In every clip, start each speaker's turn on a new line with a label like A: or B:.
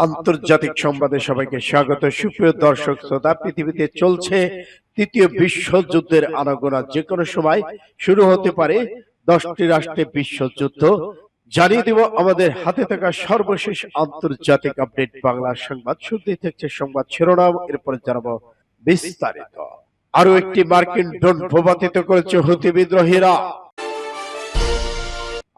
A: আন্তর্জাতিক সংবাদে সবাইকে স্বাগত। সুপ্রিয় দর্শক শ্রোতা, পৃথিবীতে চলছে তৃতীয় বিশ্বযুদ্ধের আনাগোনা। যে কোনো সময় শুরু হতে পারে 10টি রাষ্ট্রে বিশ্বযুদ্ধ। জানিয়ে দেব আমাদের হাতে থাকা সর্বশেষ আন্তর্জাতিক আপডেট বাংলা সংবাদ। শুরুতেই থাকছে সংবাদ শিরোনাম, এরপরে জানাবো বিস্তারিত। আরো একটি মার্কিন ড্রোন ভূপাতিত করেছে হুতি বিদ্রোহীরা।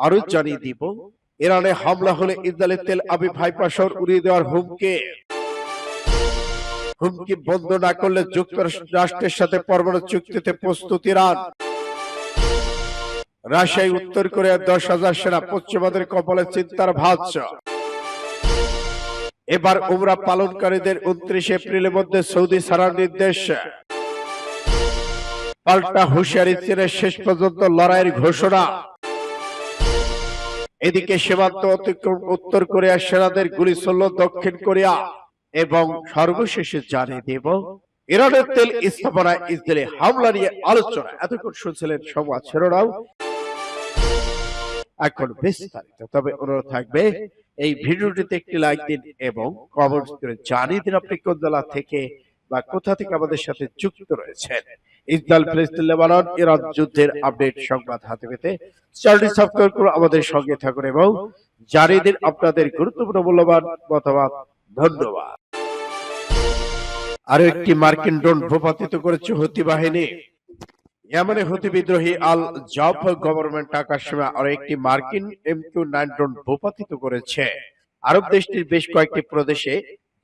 A: আরো জানিয়ে দিব ইরানে হামলা হলে ইসরায়েলের তেল আবিব হাইফা শহর উড়িয়ে দেওয়ার হুমকি বন্ধ না করলে যুক্তরাষ্ট্রের সাথে পরমাণু চুক্তিতে প্রস্তুত ইরান। রাশিয়ায় উত্তর কোরিয়ার 10,000 সেনা পশ্চিমাদের কপালে চিন্তার ভাঁজ। এবার উমরা পালনকারীদের 29 এপ্রিলের মধ্যে সৌদি ছাড়ার নির্দেশ। পাল্টা হুঁশিয়ারি চীনের শেষ পর্যন্ত লড়াইয়ের ঘোষণা। এদিকে সীমান্ত অতিক্রম উত্তর কোরিয়ার সেনাদের গুলি ছুড়ল দক্ষিণ কোরিয়া। এবং সর্বশেষে জানিয়ে দেব ইরানের তেল স্থাপনায় ইসরায়েলি হামলা নিয়ে আলোচনা। এতক্ষণ শুনছিলেন সংবাদ শিরোনাম, এখন বিস্তারিত। তবে অনুরোধ থাকবে এই ভিডিওটিতে একটি লাইক দিন এবং কমেন্টস করে জানিয়ে দিন আপনি কোন জেলা থেকে বা কোথা থেকে আমাদের সাথে যুক্ত রয়েছেন। ইসরায়েল ফিলিস্তিন লেবানন ইরান যুদ্ধের আপডেট সংবাদ হাতে পেতে চ্যানেলটি সাবস্ক্রাইব করে আমাদের সঙ্গে থাকুন এবং জানিয়ে দিন আপনাদের গুরুত্বপূর্ণ মূল্যবান মতামত। ধন্যবাদ। আরো একটি মার্কিন ড্রোন ভূপাতিত করেছে হুতি বাহিনী। ইয়েমেনে হুতি বিদ্রোহী আল জাওফ গভর্নমেন্ট আকাশসীমা আরো একটি মার্কিন MQ-9 ড্রোন ভূপাতিত করেছে। আরব দেশটির বেশ কয়েকটি প্রদেশে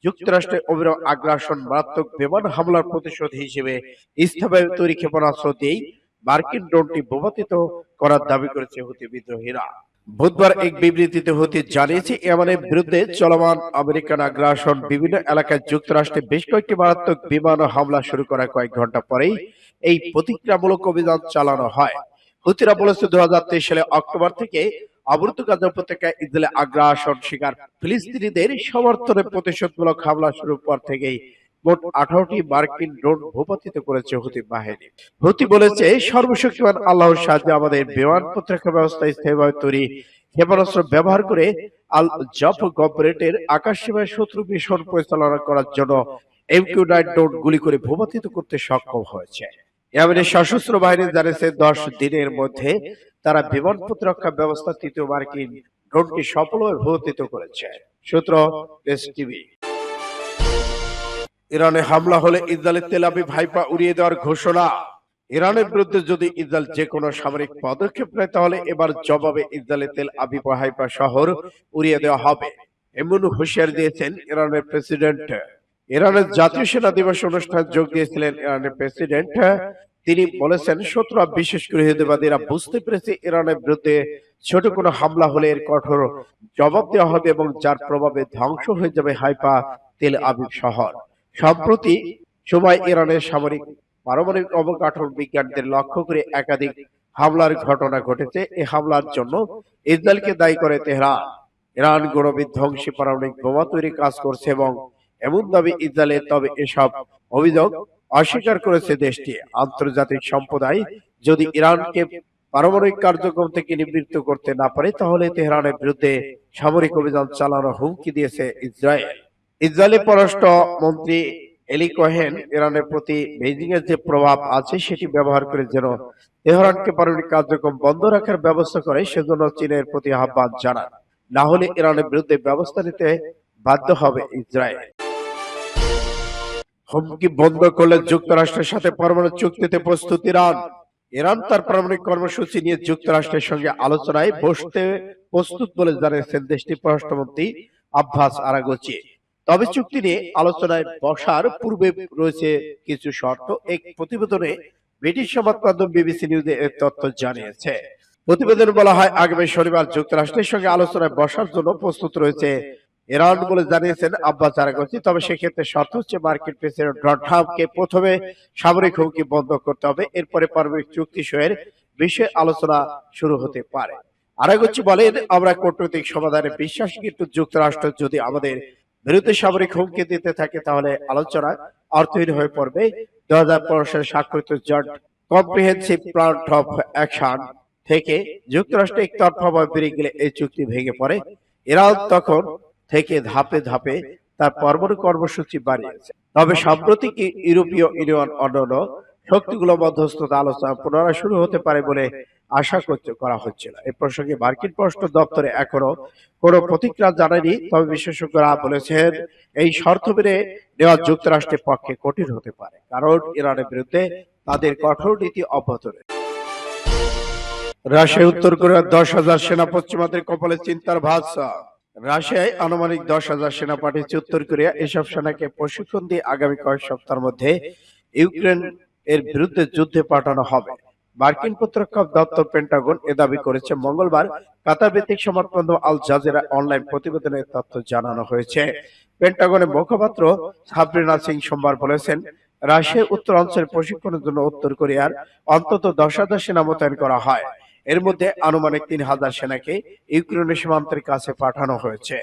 A: যুক্তরাষ্ট্রের অবিরাম আগ্রাসন মারাত্মক বিমান হামলার প্রতিশোধ হিসেবে স্থাপনায় তৈরি ক্ষেপণাস্ত্র দিয়েই মার্কিন ড্রোনটি ভূপাতিত করার দাবি করেছে হুতি বিদ্রোহীরা। বুধবার এক বিবৃতিতে হুতি জানিয়েছে ইয়েমেনের বিরুদ্ধে চলমান আমেরিকান আগ্রাসন বিভিন্ন এলাকায় যুক্তরাষ্ট্রে বেশ কয়েকটি মারাত্মক বিমান হামলা শুরু করার কয়েক ঘন্টা পরেই এই প্রতিক্রিয়ামূলক অভিযান চালানো হয়। হুতিরা বলেছে 2023 সালে অক্টোবর থেকে অবরুদ্ধ গাজা উপত্যকায় ইসরায়েলে আগ্রাসন শিকার ফিলিস্তিনিদের সমর্থনে প্রতিশোধমূলক হামলা শুরুর পর থেকেই মোট 18টি মার্কিন ড্রোন ভূপাতিত করেছে হুতি বাহিনী। হুতি বলেছে, সর্বশক্তিমান আল্লাহর সাহায্যে আমাদের বিমান প্রতিরক্ষা ব্যবস্থা স্থায়ীভাবে তৈরি ক্ষেপণাস্ত্র ব্যবহার করে আল জাওফ গভর্নমেন্টের আকাশসীমায় শত্রু মিশন পরিচালনা করার জন্য MQ-9 ড্রোন গুলি করে ভূপাতিত করতে সক্ষম হয়েছে। ইয়েমেনের সশস্ত্র বাহিনী জানিয়েছে 10 দিনের মধ্যে তারা বিমান প্রতিরক্ষা ব্যবস্থা তৃতীয় মার্কিন ড্রোনটি সফলভাবে ভূপাতিত করেছে। সূত্র এসটিভি। ইরানে হামলা হলে ইসরায়েলের তেল আবিব হাইফা উড়িয়ে দেওয়ার ঘোষণা। ইরানের বিরুদ্ধে যদি ইসরায়েল যে কোনো সামরিক পদক্ষেপ নেয় তাহলে এবার জবাবে ইসরায়েলের তেল আবিব হাইফা শহর উড়িয়ে দেওয়া হবে, এমন হুঁশিয়ারি দিয়েছেন ইরানের প্রেসিডেন্ট। ইরানের জাতীয় সেনা দিবস অনুষ্ঠানে যোগ দিয়েছিলেন ইরানের প্রেসিডেন্ট। তিনি বলেছেন, শত্রুরা বিশেষ করে ইহুদিবাদীরা বুঝতে পেরেছে ইরানের বিরুদ্ধে ছোট কোনো হামলা হলে এর কঠোর জবাব দেওয়া হবে এবং যার প্রভাবে ধ্বংস হয়ে যাবে হাইফা তেল আবিব শহর। সম্প্রতি সময় ইরানের সামরিক পারমাণবিক অবকাঠামো বিজ্ঞানীদের লক্ষ্য করে একাধিক হামলার ঘটনা ঘটেছে। এই হামলার জন্য ইসরায়েলকে দায়ী করে তেহরান। ইরান গণবিধ্বংসী পারমাণবিক বোমা তৈরি কাজ করছে এবং এমন দাবি ইসরায়েলের। তবে এসব অভিযোগ অস্বীকার করেছে দেশটি। আন্তর্জাতিক সম্প্রদায় যদি ইরানকে পারমাণবিক কার্যক্রম থেকে নিবৃত্ত করতে না পারে তাহলে তেহরানের বিরুদ্ধে সামরিক অভিযান চালানোর হুমকি দিয়েছে ইসরায়েল। ইসরায়েলি পররাষ্ট্র মন্ত্রী এলি কোহেন ইরানের প্রতি বেইজিং এর যে প্রভাব আছে সেটি ব্যবহার করে যেন তেহরানকে পারমাণবিক কার্যক্রম বন্ধ রাখার ব্যবস্থা করে সেজন্য চীনের প্রতি আহ্বান জানান। না হলে ইরানের বিরুদ্ধে ব্যবস্থা নিতে বাধ্য হবে ইসরায়েল। হুমকি বন্ধ করলে যুক্তরাষ্ট্রের সাথে পরমাণু চুক্তিতে প্রস্তুত ইরান। ইরান তার পারমাণবিক কর্মসূচি নিয়ে যুক্তরাষ্ট্রের সঙ্গে আলোচনায় বসতে প্রস্তুত বলে জানিয়েছেন দেশটির পররাষ্ট্রমন্ত্রী আব্বাস আরাগচি। তবে চুক্তি নিয়ে আলোচনায় বসার পূর্বে রয়েছে কিছু শর্ত। এক প্রতিবেদনে ব্রিটিশ সংবাদ মাধ্যম বিবিসি নিউজ এর তথ্য জানিয়েছে। প্রতিবেদনে বলা হয়, আগামী শনিবার যুক্তরাষ্ট্রের সঙ্গে আলোচনায় বসার জন্য প্রস্তুত রয়েছে ইরান বলে জানিয়েছেন আব্বাস আরাগচি। তবে সেক্ষেত্রে শর্ত হচ্ছে মার্কিন প্রেসিডেন্ট ডোনাল্ড ট্রাম্পকে প্রথমে সামরিক হুমকি বন্ধ করতে হবে, এরপরে পারমাণবিক চুক্তি সইয়ের বিষয়ে আলোচনা শুরু হতে পারে। আরাগচি বলেন, আমরা কূটনৈতিক সমাধানে বিশ্বাসী, কিন্তু যুক্তরাষ্ট্র যদি আমাদের বিরুদ্ধে সামরিক হুমকি দিতে থাকে তাহলে আলোচনা অর্থহীন হয়ে পড়বে। 2015 সালে স্বাক্ষরিত joint comprehensive plan of action থেকে যুক্তরাষ্ট্র একতরফাভাবে বেরিয়ে গেলে এই চুক্তি ভেঙে পড়ে। ইরান তখন থেকে ধাপে ধাপে তার পরমাণু কর্মসূচি বাড়িয়েছে। তবে সাম্প্রতিক ইউরোপীয় ইউনিয়ন অন্যান্য শক্তিগুলো মধ্যস্থতা আলোচনা পুনরায় শুরু হতে পারে বলে আশা করা হচ্ছিল। এ প্রসঙ্গে মার্কিন পররাষ্ট্র দপ্তরে এখনো কোনো প্রতিক্রিয়া জানায়নি। তবে বিশেষজ্ঞরা বলেছেন এই শর্ত মেনে নেওয়া যুক্তরাষ্ট্রের পক্ষে কঠিন হতে পারে, কারণ ইরানের বিরুদ্ধে তাদের কঠোর নীতি অব্যাহত রয়েছে। রাশিয়া উত্তর কোরিয়ার 10,000 সেনা পশ্চিমাদের কপালে চিন্তার ভাঁজ। রাশিয়ায় আনুমানিক 10,000 সেনা পাঠিয়েছে উত্তর কোরিয়া। এসব সেনাকে প্রশিক্ষণ দিয়ে আগামী কয়েক সপ্তাহের মধ্যে ইউক্রেন এর বিরুদ্ধে যুদ্ধে পাঠানো হবে। মার্কিন প্রতিরক্ষা দপ্তর পেন্টাগন এ দাবি করেছে মঙ্গলবার। কাতার ভিত্তিক সংবাদমাধ্যম আল জাজিরা অনলাইন প্রতিবেদনে তথ্য জানানো হয়েছে। পেন্টাগনের মুখপাত্র সাবরিনা সিং সোমবার বলেছেন, রাশিয়ার উত্তর অঞ্চলে প্রশিক্ষণের জন্য উত্তর কোরিয়ার অন্তত 10,000 সেনা মোতায়েন করা হয়। এর মধ্যে আনুমানিক 3,000 সেনাকে ইউক্রেনের সীমান্তের কাছে পাঠানো হয়েছে।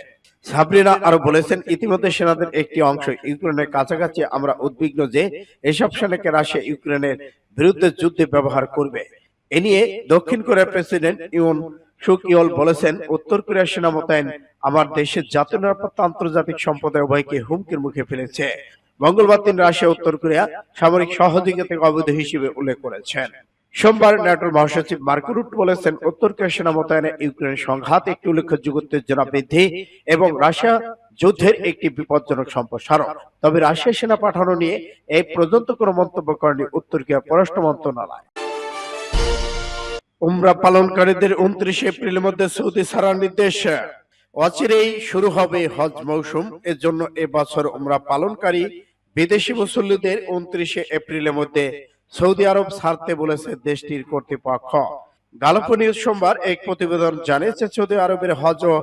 A: সাবরিনা আরো বলেছেন, ইতিমধ্যে সেনাদের একটি অংশ ইউক্রেনের কাছাকাছি। আমরা উদ্বিগ্ন যে এসব সেনাকে রাশিয়া ইউক্রেনের বিরুদ্ধে যুদ্ধে ব্যবহার করবে। এ নিয়ে দক্ষিণ কোরিয়ার প্রেসিডেন্ট ইউন সুক ইয়েল বলেছেন, উত্তর কোরিয়ার সেনা মোতায়েন আমার দেশের জাতীয় নিরাপত্তা আন্তর্জাতিক সম্প্রদায় উভয়কে হুমকির মুখে ফেলেছে। মঙ্গলবার তিনি রাশিয়া উত্তর কোরিয়া সামরিক সহযোগিতাকে অবৈধ হিসেবে উল্লেখ করেছেন। সোমবার ন্যাটোর মহাসচিব মার্ক রুট বলেছেন, উত্তর কোরিয়া সেনা মোতায়েনে ইউক্রেনের সংঘাত একটি উল্লেখযোগ্য উত্তেজনা বৃদ্ধি এবং রাশিয়া যুদ্ধের একটি বিপজ্জনক সম্প্রসারণ। তবে রাশিয়া সেনা পাঠানো নিয়ে এই পর্যন্ত কোনো মন্তব্য করেনি উত্তর কোরিয়া পররাষ্ট্র মন্ত্রণালয়। উমরা পালনকারীদের 29 এপ্রিলের মধ্যে সৌদি ছাড়ার নির্দেশ। অচিরেই শুরু হবে হজ মৌসুম। এর জন্য এবছর উমরা পালনকারী বিদেশি মুসল্লিদের 29 এপ্রিলের মধ্যে সৌদি আরব ছাড়তে বলেছে দেশটির কর্তৃপক্ষ। গালফ নিউজ সোমবার এক প্রতিবেদন জানিয়েছে, সৌদি আরবের হজ ও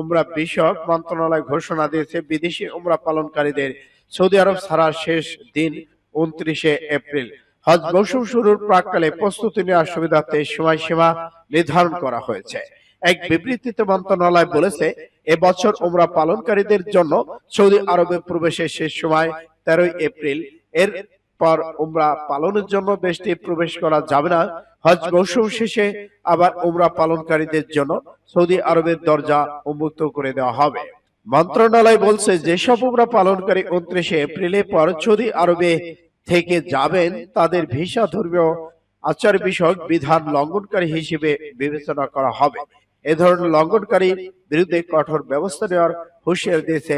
A: উমরা বিষয়ক মন্ত্রণালয় ঘোষণা দিয়েছে বিদেশি উমরা পালনকারীদের সৌদি আরব ছাড়ার শেষ দিন 29 এপ্রিল। হজ মৌসুম শুরুর প্রাক্কালে প্রস্তুতি নেওয়ার সুবিধার্থে সময়সীমা নির্ধারণ করা হয়েছে। এক বিবৃতিতে মন্ত্রণালয় বলেছে, এবছর উমরা পালনকারীদের জন্য সৌদি আরবে প্রবেশের শেষ সময় 13 এপ্রিল। এর পর উমরা পালনের জন্য দেশটি প্রবেশ করা যাবে না। হজ মৌসুম শেষে আবার উমরা পালনকারীদের জন্য সৌদি আরবের দরজা উন্মুক্ত করে দেওয়া হবে। মন্ত্রণালয় বলছে, যেসব উমরা পালনকারী 29 এপ্রিলের পর সৌদি আরবে থেকে যাবেন তাদের ভিসা ধর্মীয় আচার বিষয়ক বিধান লঙ্ঘনকারী হিসেবে বিবেচনা করা হবে। এ ধরনের লঙ্ঘনকারীর বিরুদ্ধে কঠোর ব্যবস্থা নেওয়ার হুঁশিয়ারি দিয়েছে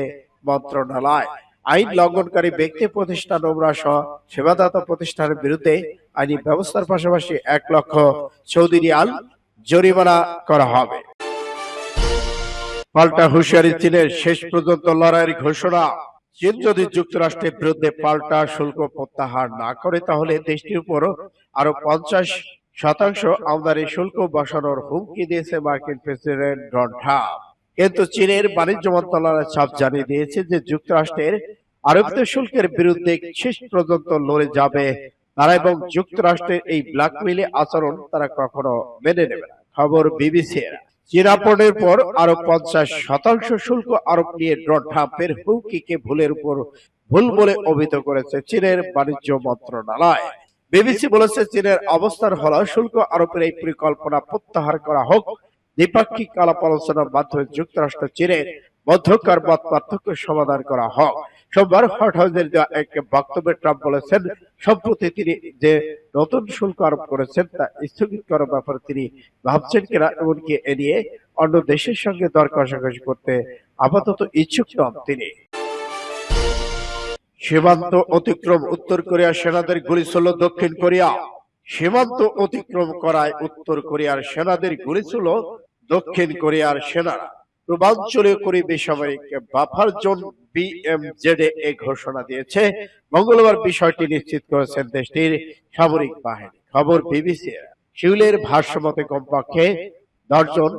A: মন্ত্রণালয়। আইন লঙ্ঘনকারী ব্যক্তি প্রতিষ্ঠান উমরা সহ সেবাদাতা প্রতিষ্ঠানের বিরুদ্ধে আইনি ব্যবস্থার পাশাপাশি 1 লক্ষ সৌদি রিয়াল জরিমানা করা হবে। পাল্টা হুঁশিয়ারি চীনের, শেষ পর্যন্ত লড়াইয়ের ঘোষণা। চীন যদি যুক্তরাষ্ট্রের বিরুদ্ধে পাল্টা শুল্ক প্রত্যাহার না করে তাহলে দেশটির উপর আরো 50% আমদানি শুল্ক বসানোর হুমকি দিয়েছে মার্কিন প্রেসিডেন্ট ডোনাল্ড ট্রাম্প। কিন্তু চীনের বাণিজ্য মন্ত্রণালয় চাপ জানিয়ে দিয়েছে যে যুক্তরাষ্ট্রের আরোপিত শুল্কের বিরুদ্ধে শেষ পর্যন্ত লড়ে যাবে তারা, এবং যুক্তরাষ্ট্রের এই ব্ল্যাকমেইল আচরণ তারা কখনো মেনে নেবে না। খবর বিবিসি। চীনা পণ্যের পর আরো 50% শুল্ক আরোপ নিয়ে ডোনাল্ড ট্রাম্পের হুমকিকে ভুল বলে অভিহিত করেছে চীনের বাণিজ্য মন্ত্রণালয়। বিবিসি বলেছে, চীনের অবস্থান হলো শুল্ক আরোপের এই পরিকল্পনা প্রত্যাহার করা হোক, দ্বিপাক্ষিক আলাপ আলোচনার মাধ্যমে যুক্তরাষ্ট্র চীনের মধ্যকার মত পার্থক্য সমাধান করা হোক। সোমবার হোয়াইট হাউসের দেওয়া এক বক্তব্যে ট্রাম্প বলেছেন, সম্প্রতি তিনি যে নতুন শুল্ক আরোপ করেছেন তা স্থগিত করার ব্যাপারে তিনি ভাবছেন কিনা, এমনকি এ নিয়ে অন্য দেশের সঙ্গে দর কষাকষি করতে আপাতত ইচ্ছুক নন তিনি। সীমান্ত অতিক্রম, উত্তর কোরিয়ার সেনাদের গুলি ছুড়ল দক্ষিণ কোরিয়া। সীমান্ত অতিক্রম করায় উত্তর কোরিয়ার সেনাদের গুলি ছুড়ল দক্ষিণ কোরিয়ার সেনারা। পূর্বাঞ্চলীয় কোরিয়া বেসামরিক বাফার জোন বিএমজেডে এ ঘোষণা দিয়েছে মঙ্গলবার। বিষয়টি নিশ্চিত করেছেন দেশটির সামরিক বাহিনী। খবর বিবিসি। সিউলের ভাষ্যমতে কমপক্ষে 10 জন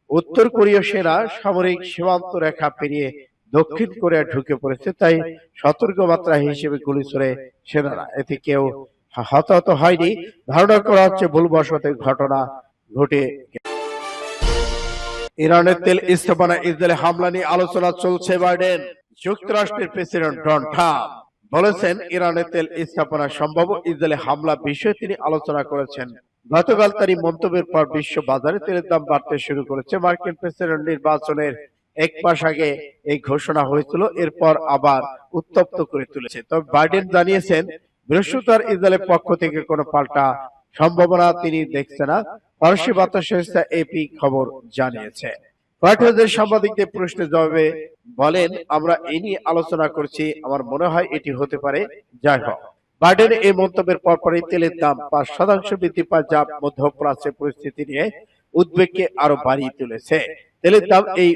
A: উত্তর কোরীয় সেনা সামরিক সীমান্ত রেখা পেরিয়ে দক্ষিণ কোরিয়া ঢুকে পড়েছে, তাই সতর্কবার্তা হিসেবে গুলি ছুড়ে সেনারা। এতে কেউ হতাহত হয়নি। ধারণা করা হচ্ছে ভুলবশত ঘটনা ঘটে। ইরানের তেল স্থাপনা ইসরায়েলে হামলা নিয়ে আলোচনা চলছে। বাইডেন। যুক্তরাষ্ট্রের প্রেসিডেন্ট ডোনাল্ড ট্রাম্প বলেছেন, ইরানের তেল স্থাপনা সম্ভাব্য ইসরায়েলে হামলা বিষয়ে তিনি আলোচনা করেছেন। গতকাল তার এই মন্তব্যের পর বিশ্ব বাজারে তেলের দাম বাড়তে শুরু করেছে। মার্কিন প্রেসিডেন্ট নির্বাচনের এক মাস আগে এই ঘোষণা হয়েছিল, এরপর আবার উত্তপ্ত করে তুলেছে। তবে বাইডেন জানিয়েছেন বৃহস্পতিবার ইসরায়েলের পক্ষ থেকে কোনো পাল্টা সম্ভাবনা তিনি দেখছেন না। ফরাসি বার্তা সংস্থা এপি খবর জানিয়েছে। হোয়াইট হাউসের সাংবাদিকদের প্রশ্নের জবাবে বলেন, আমরা এই নিয়ে আলোচনা করছি, আমার মনে হয় এটি হতে পারে। যাই হোক, বাইডেনের এই মন্তব্যের পরপরই তেলের দাম 5% বৃদ্ধি পায়, যা মধ্যপ্রাচ্যের পরিস্থিতি নিয়ে উদ্বেগকে আরো বাড়িয়ে তুলেছে। তেলের দাম এই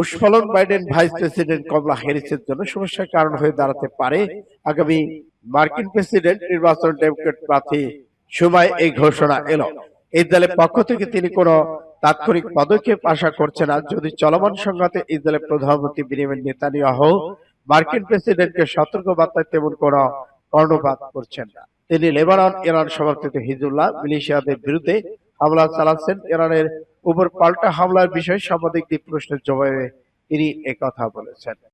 A: উৎফলন বাইডেন ভাইস প্রেসিডেন্ট কমলা হ্যারিসের জন্য সমস্যার কারণ হয়ে দাঁড়াতে পারে। আগামী মার্কিন প্রেসিডেন্ট নির্বাচন ডেমোক্রেট প্রার্থী সময় এই ঘোষণা এলো। ইসরায়েলের পক্ষ থেকে তিনি কোনো তাৎক্ষণিক পদক্ষেপ আশা করছে না। যদি চলমান সংঘাতে ইসরায়েলের প্রধানমন্ত্রী বেনিয়ামিন নেতানিয়াহু মার্কিন প্রেসিডেন্টকে সতর্ক বার্তায় তেমন কোনো কর্ণপাত করছেন না। তিনি লেবানন, ইরান সমর্থিত হিজবুল্লাহ মিলিশিয়াদের বিরুদ্ধে হামলা চালাচ্ছেন। ইরানের উপর পাল্টা হামলার বিষয়ে সাংবাদিকদের প্রশ্নের জবাবে তিনি একথা বলেছেন।